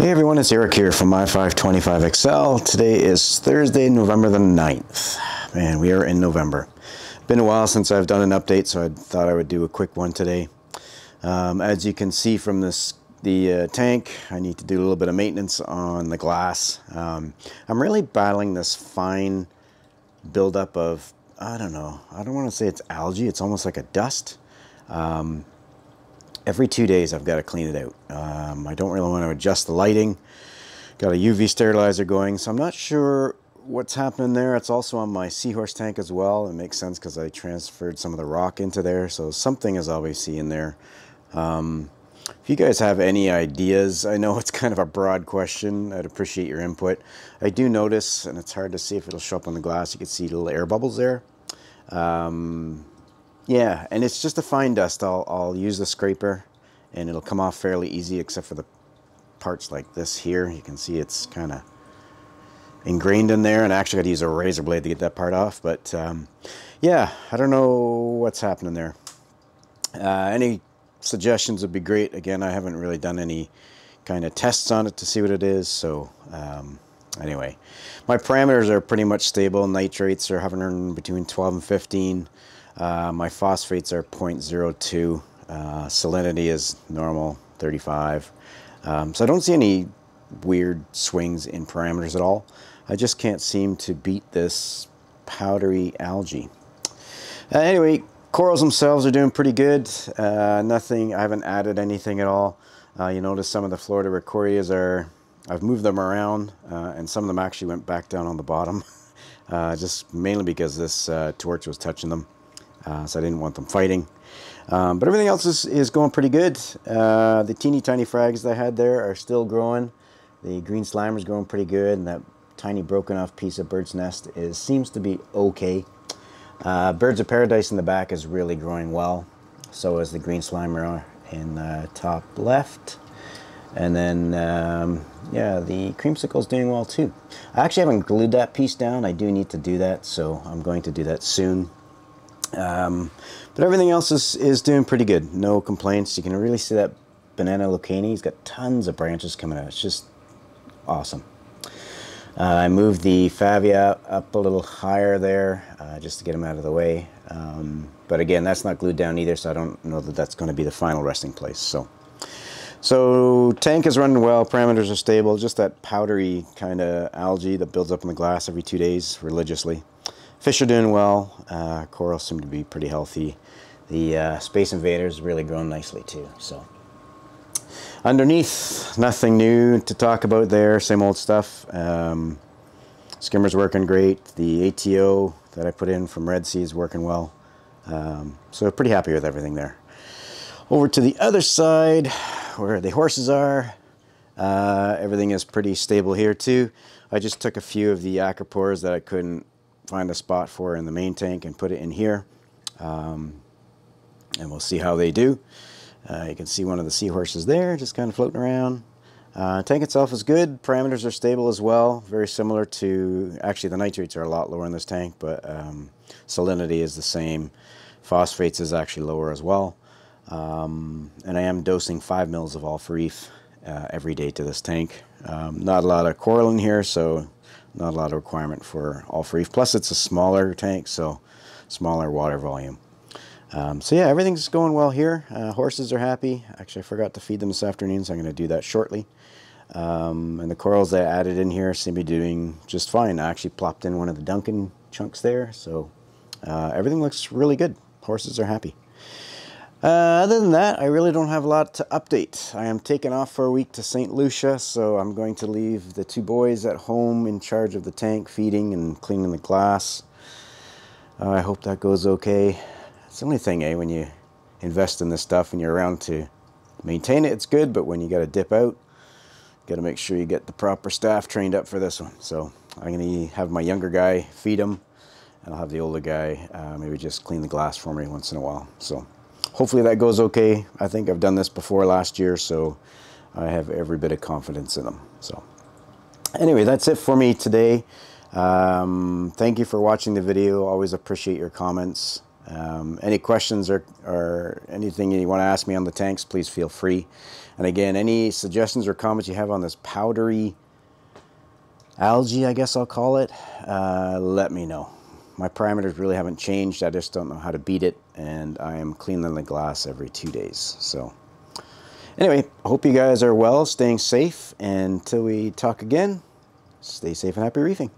Hey everyone, it's Eric here from My525XL. Today is Thursday, November the 9th. Man, we are in November. Been a while since I've done an update, so I thought I would do a quick one today. As you can see from the tank, I need to do a little bit of maintenance on the glass. I'm really battling this fine buildup of, I don't know, I don't want to say it's algae, it's almost like a dust. Every 2 days I've got to clean it out. I don't really want to adjust the lighting. Got a UV sterilizer going, so I'm not sure what's happening there. It's also on my seahorse tank as well. It makes sense because I transferred some of the rock into there, so something is obviously in there. If you guys have any ideas, I know it's kind of a broad question. I'd appreciate your input. I do notice, and it's hard to see if it'll show up on the glass, you can see little air bubbles there. Yeah, and it's just a fine dust. I'll use the scraper and it'll come off fairly easy, except for the parts like this here. You can see it's kind of ingrained in there, and I actually got to use a razor blade to get that part off. But yeah, I don't know what's happening there. Any suggestions would be great. Again, I haven't really done any kind of tests on it to see what it is. So anyway, my parameters are pretty much stable. Nitrates are hovering between 12 and 15. My phosphates are 0.02. Salinity is normal, 35. So I don't see any weird swings in parameters at all. I just can't seem to beat this powdery algae. Anyway, corals themselves are doing pretty good. Nothing, I haven't added anything at all. You notice some of the Florida Ricorias I've moved them around, and some of them actually went back down on the bottom. Just mainly because this torch was touching them. So I didn't want them fighting. But everything else is going pretty good. The teeny tiny frags that I had there are still growing. The green slimer is growing pretty good, and that tiny broken off piece of bird's nest seems to be okay. Birds of paradise in the back is really growing well. So is the green slimer in the top left. And then, yeah, the creamsicle is doing well too. I actually haven't glued that piece down. I do need to do that, so I'm going to do that soon. But everything else is doing pretty good. No complaints. You can really see that banana locani. He's got tons of branches coming out. It's just awesome. I moved the favia up a little higher there just to get him out of the way. But again, that's not glued down either, so I don't know that that's going to be the final resting place. So tank is running well. Parameters are stable. Just that powdery kind of algae that builds up in the glass every 2 days religiously. Fish are doing well. Corals seem to be pretty healthy. The Space Invaders really grown nicely too. So underneath, nothing new to talk about there. Same old stuff. Skimmer's working great. The ATO that I put in from Red Sea is working well. So pretty happy with everything there. Over to the other side, where the horses are, everything is pretty stable here too. I just took a few of the acropores that I couldn't find a spot for in the main tank and put it in here, and we'll see how they do. You can see one of the seahorses there just kind of floating around. Tank itself is good. Parameters are stable as well, very similar to, actually the nitrates are a lot lower in this tank, but salinity is the same. Phosphates is actually lower as well, and I am dosing 5 mils of all-for-reef every day to this tank. Not a lot of coral in here, so not a lot of requirement for all-for-reef. Plus it's a smaller tank, so smaller water volume. So yeah, everything's going well here. Horses are happy. Actually, I forgot to feed them this afternoon, so I'm going to do that shortly. And the corals that I added in here seem to be doing just fine. I actually plopped in one of the Duncan chunks there, so everything looks really good. Horses are happy. Other than that, I really don't have a lot to update. I am taking off for a week to St. Lucia, so I'm going to leave the 2 boys at home in charge of the tank, feeding and cleaning the glass. I hope that goes okay. It's the only thing, when you invest in this stuff and you're around to maintain it, it's good, but when you got to dip out, you got to make sure you get the proper staff trained up for this one. So I'm going to have my younger guy feed him, and I'll have the older guy maybe just clean the glass for me once in a while. So hopefully that goes okay. I think I've done this before last year, so I have every bit of confidence in them. So anyway, that's it for me today. Thank you for watching the video. Always appreciate your comments. Any questions or anything you want to ask me on the tanks, please feel free. And again, any suggestions or comments you have on this powdery algae, I guess I'll call it, let me know. My parameters really haven't changed. I just don't know how to beat it, and I am cleaning the glass every 2 days. So anyway, I hope you guys are well, staying safe, and until we talk again, stay safe and happy reefing.